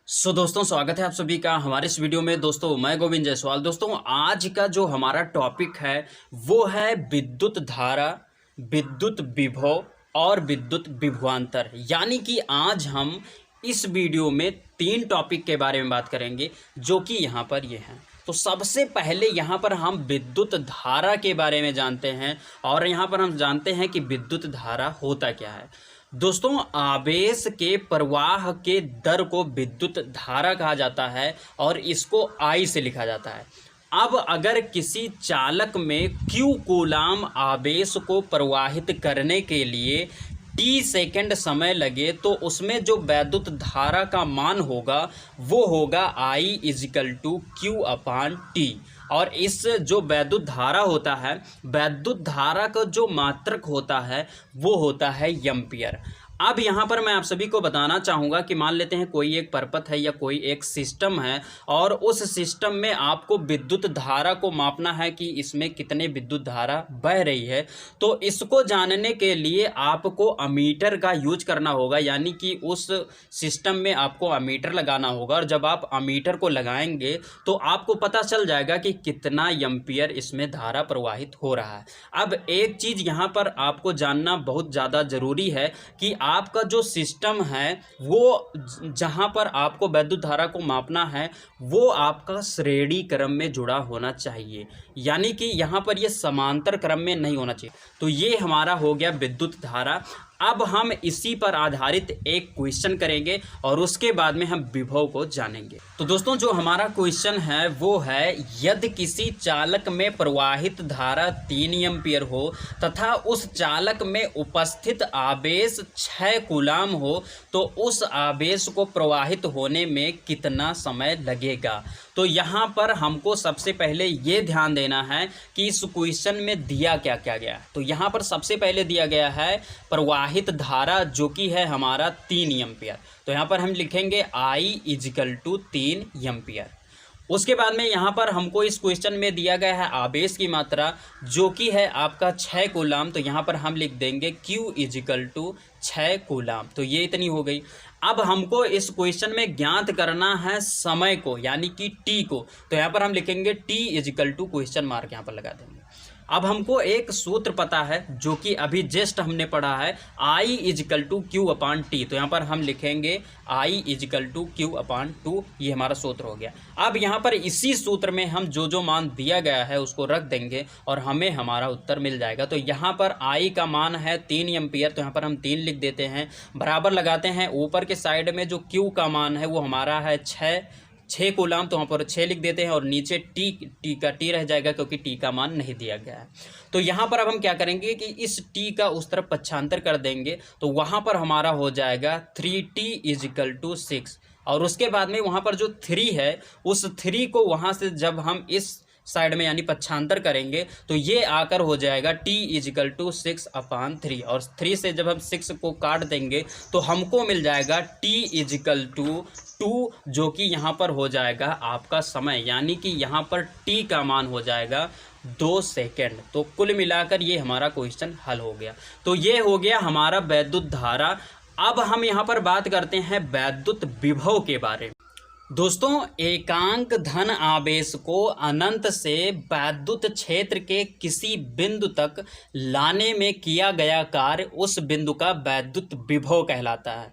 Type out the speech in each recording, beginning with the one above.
दोस्तों स्वागत है आप सभी का हमारे इस वीडियो में। दोस्तों मैं गोविंद जायसवाल। दोस्तों आज का जो हमारा टॉपिक है वो है विद्युत धारा, विद्युत विभव और विद्युत विभवांतर। यानी कि आज हम इस वीडियो में 3 टॉपिक के बारे में बात करेंगे जो कि यहाँ पर ये हैं। तो सबसे पहले यहाँ पर हम विद्युत धारा के बारे में जानते हैं और यहाँ पर हम जानते हैं कि विद्युत धारा होता क्या है। दोस्तों आवेश के प्रवाह के दर को विद्युत धारा कहा जाता है और इसको I से लिखा जाता है। अब अगर किसी चालक में Q कूलाम आवेश को प्रवाहित करने के लिए T सेकंड समय लगे तो उसमें जो वैद्युत धारा का मान होगा वो होगा I = Q/T। और इस जो वैद्युत धारा होता है, वैद्युत धारा का जो मात्रक होता है वो होता है एम्पियर। अब यहाँ पर मैं आप सभी को बताना चाहूँगा कि मान लेते हैं कोई एक परपथ है या कोई एक सिस्टम है और उस सिस्टम में आपको विद्युत धारा को मापना है कि इसमें कितने विद्युत धारा बह रही है। तो इसको जानने के लिए आपको अमीटर का यूज करना होगा, यानी कि उस सिस्टम में आपको अमीटर लगाना होगा और जब आप अमीटर को लगाएंगे तो आपको पता चल जाएगा कि कितना एम्पियर इसमें धारा प्रवाहित हो रहा है। अब एक चीज़ यहाँ पर आपको जानना बहुत ज़्यादा ज़रूरी है कि आपका जो सिस्टम है वो जहाँ पर आपको वैद्युत धारा को मापना है वो आपका श्रेणी क्रम में जुड़ा होना चाहिए, यानी कि यहाँ पर ये समांतर क्रम में नहीं होना चाहिए। तो ये हमारा हो गया विद्युत धारा। अब हम इसी पर आधारित एक क्वेश्चन करेंगे और उसके बाद में हम विभव को जानेंगे। तो दोस्तों जो हमारा क्वेश्चन है वो है, यदि किसी चालक में प्रवाहित धारा 3 एम्पियर हो तथा उस चालक में उपस्थित आवेश 6 कूलाम हो तो उस आवेश को प्रवाहित होने में कितना समय लगेगा। तो यहाँ पर हमको सबसे पहले ये ध्यान देना है कि इस क्वेश्चन में दिया क्या क्या गया है। तो यहाँ पर सबसे पहले दिया गया है प्रवाहित धारा जो कि है हमारा 3 एम्पियर। तो यहाँ पर हम लिखेंगे I = 3 एम्पियर। उसके बाद में यहाँ पर हमको इस क्वेश्चन में दिया गया है आवेश की मात्रा जो कि है आपका 6 कूलाम। तो यहाँ पर हम लिख देंगे Q = 6 कूलाम। तो ये इतनी हो गई। अब हमको इस क्वेश्चन में ज्ञात करना है समय को, यानी कि T को। तो यहाँ पर हम लिखेंगे T = क्वेश्चन मार्क यहाँ पर लगा देंगे। अब हमको एक सूत्र पता है जो कि अभी जस्ट हमने पढ़ा है, I = Q/T। तो यहाँ पर हम लिखेंगे I = Q/2। ये हमारा सूत्र हो गया। अब यहाँ पर इसी सूत्र में हम जो जो मान दिया गया है उसको रख देंगे और हमें हमारा उत्तर मिल जाएगा। तो यहाँ पर I का मान है 3 एम्पियर। तो यहाँ पर हम 3 लिख देते हैं, बराबर लगाते हैं। ऊपर के साइड में जो Q का मान है वो हमारा है 6 कूलाम। तो वहाँ पर 6 लिख देते हैं और नीचे T रह जाएगा क्योंकि T का मान नहीं दिया गया है। तो यहाँ पर अब हम क्या करेंगे कि इस T का उस तरफ पक्षांतर कर देंगे तो वहाँ पर हमारा हो जाएगा 3T = 6। और उसके बाद में वहाँ पर जो 3 है उस 3 को वहाँ से जब हम इस साइड में यानी पक्षांतर करेंगे तो ये आकर हो जाएगा T = 6/3। और 3 से जब हम 6 को काट देंगे तो हमको मिल जाएगा T = 2 जो कि यहाँ पर हो जाएगा आपका समय, यानी कि यहाँ पर T का मान हो जाएगा 2 सेकेंड। तो कुल मिलाकर ये हमारा क्वेश्चन हल हो गया। तो ये हो गया हमारा वैद्युत धारा। अब हम यहाँ पर बात करते हैं वैद्युत विभव के बारे में। दोस्तों एकांक धन आवेश को अनंत से वैद्युत क्षेत्र के किसी बिंदु तक लाने में किया गया कार्य उस बिंदु का वैद्युत विभव कहलाता है।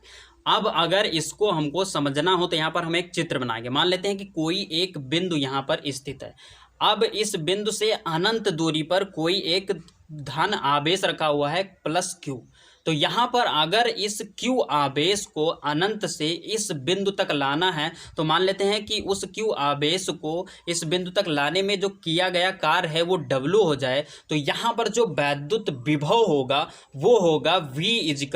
अब अगर इसको हमको समझना हो तो यहाँ पर हम एक चित्र बनाएंगे। मान लेते हैं कि कोई एक बिंदु यहाँ पर स्थित है। अब इस बिंदु से अनंत दूरी पर कोई एक धन आवेश रखा हुआ है +Q। तो यहाँ पर अगर इस Q आवेश को अनंत से इस बिंदु तक लाना है तो मान लेते हैं कि उस Q आवेश को इस बिंदु तक लाने में जो किया गया कार्य है वो W हो जाए। तो यहाँ पर जो वैद्युत विभव होगा वो होगा V =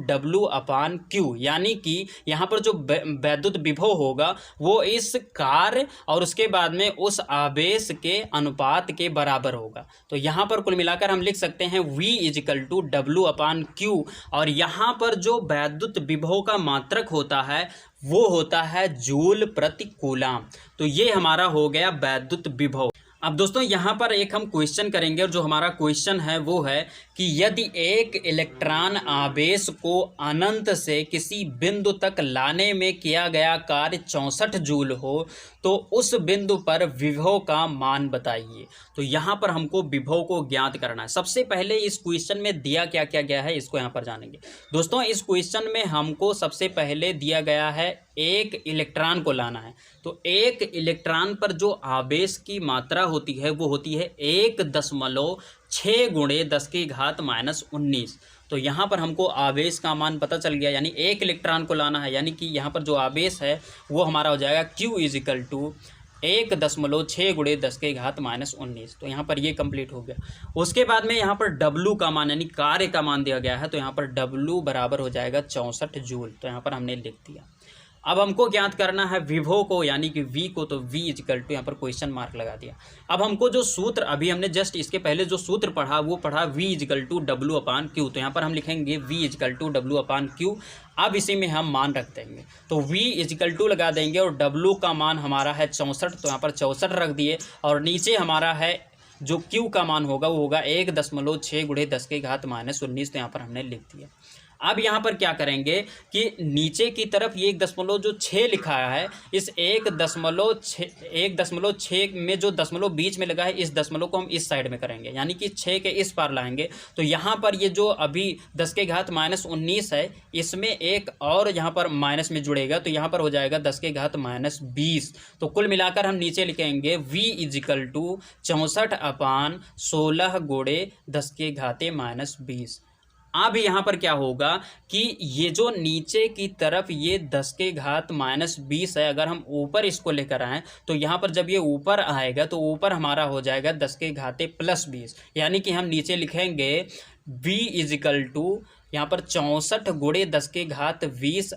W/Q, यानी कि यहाँ पर जो वैद्युत विभव होगा वो इस कार्य और उसके बाद में उस आवेश के अनुपात के बराबर होगा। तो यहाँ पर कुल मिलाकर हम लिख सकते हैं V = W/Q। और यहाँ पर जो वैद्युत विभव का मात्रक होता है वो होता है जूल प्रति कूलाम। तो ये हमारा हो गया वैद्युत विभव। अब दोस्तों यहाँ पर एक हम क्वेश्चन करेंगे और जो हमारा क्वेश्चन है वो है कि यदि एक इलेक्ट्रॉन आवेश को अनंत से किसी बिंदु तक लाने में किया गया कार्य 64 जूल हो तो उस बिंदु पर विभव का मान बताइए। तो यहाँ पर हमको विभव को ज्ञात करना है। सबसे पहले इस क्वेश्चन में दिया क्या क्या गया है इसको यहाँ पर जानेंगे। दोस्तों इस क्वेश्चन में हमको सबसे पहले दिया गया है एक इलेक्ट्रॉन को लाना है। तो एक इलेक्ट्रॉन पर जो आवेश की मात्रा होती है वो होती है 1.6 गुणे 10⁻⁻19। तो यहाँ पर हमको आवेश का मान पता चल गया, यानी एक इलेक्ट्रॉन को लाना है, यानी कि यहाँ पर जो आवेश है वो हमारा हो जाएगा Q = 1.6 गुणे 10⁻⁻19। तो यहाँ पर ये कंप्लीट हो गया। उसके बाद में यहाँ पर W का मान यानी कार्य का मान दिया गया है। तो यहाँ पर W बराबर हो जाएगा 64 जूल। तो यहाँ पर हमने लिख दिया। अब हमको ज्ञात करना है विभव को यानी कि V को। तो V = यहाँ पर क्वेश्चन मार्क लगा दिया। अब हमको जो सूत्र अभी हमने जस्ट इसके पहले जो सूत्र पढ़ा वो पढ़ा V = W/Q। तो यहाँ पर हम लिखेंगे V = W/Q। अब इसी में हम मान रख देंगे। तो V = लगा देंगे और W का मान हमारा है 64। तो यहाँ पर 64 रख दिए और नीचे हमारा है जो Q का मान होगा वो होगा 1.6 गुणे 10⁻⁻19। तो यहाँ पर हमने लिख दिया। अब यहाँ पर क्या करेंगे कि नीचे की तरफ ये 1.6 लिखा है, इस 1.6 में जो दशमलव बीच में लगा है इस दशमलव को हम इस साइड में करेंगे, यानी कि 6 के इस पार लाएंगे। तो यहाँ पर ये जो अभी 10⁻⁻19 है इसमें एक और यहाँ पर माइनस में जुड़ेगा। तो यहाँ पर हो जाएगा 10⁻⁻20। तो कुल मिलाकर हम नीचे लिखेंगे V = 64/16 गुणे 10⁻⁻20। अब यहाँ पर क्या होगा कि ये जो नीचे की तरफ ये 10⁻⁻20 है, अगर हम ऊपर इसको लेकर आएँ तो यहाँ पर जब ये ऊपर आएगा तो ऊपर हमारा हो जाएगा 10⁻+20, यानी कि हम नीचे लिखेंगे V = यहाँ पर 64 गुणे 10⁻20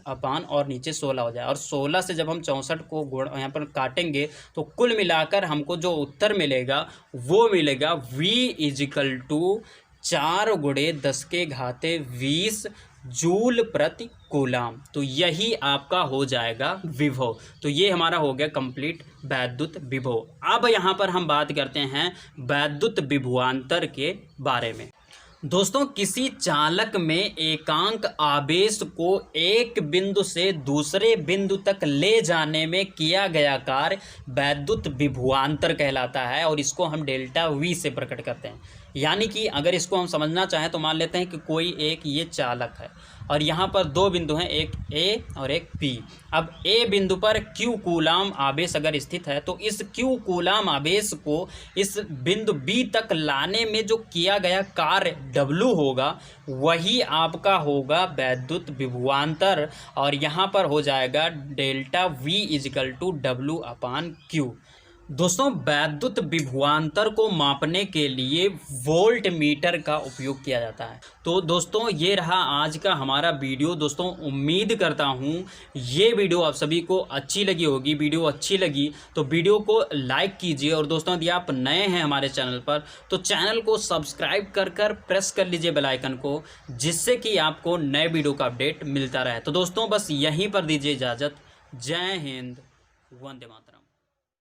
और नीचे 16 हो जाए। और 16 से जब हम 64 को यहाँ पर काटेंगे तो कुल मिलाकर हमको जो उत्तर मिलेगा वो मिलेगा V = 4 गुणे 10⁻20 जूल प्रति कूलाम। तो यही आपका हो जाएगा विभव। तो ये हमारा हो गया कंप्लीट वैद्युत विभव। अब यहाँ पर हम बात करते हैं वैद्युत विभवांतर के बारे में। दोस्तों किसी चालक में एकांक आवेश को एक बिंदु से दूसरे बिंदु तक ले जाने में किया गया कार्य वैद्युत विभवांतर कहलाता है और इसको हम ΔV से प्रकट करते हैं। यानी कि अगर इसको हम समझना चाहें तो मान लेते हैं कि कोई एक ये चालक है और यहाँ पर दो बिंदु हैं, एक A और एक B। अब A बिंदु पर Q कूलाम आवेश अगर स्थित है तो इस Q कूलाम आवेश को इस बिंदु B तक लाने में जो किया गया कार्य W होगा वही आपका होगा वैद्युत विभवांतर और यहाँ पर हो जाएगा ΔV = W/Q। दोस्तों वैद्युत विभवांतर को मापने के लिए वोल्ट मीटर का उपयोग किया जाता है। तो दोस्तों ये रहा आज का हमारा वीडियो। दोस्तों उम्मीद करता हूँ ये वीडियो आप सभी को अच्छी लगी होगी। वीडियो अच्छी लगी तो वीडियो को लाइक कीजिए और दोस्तों यदि आप नए हैं हमारे चैनल पर तो चैनल को सब्सक्राइब कर प्रेस कर लीजिए बेल आइकन को, जिससे कि आपको नए वीडियो का अपडेट मिलता रहे। तो दोस्तों बस यहीं पर दीजिए इजाज़त। जय हिंद, वंदे मातरम।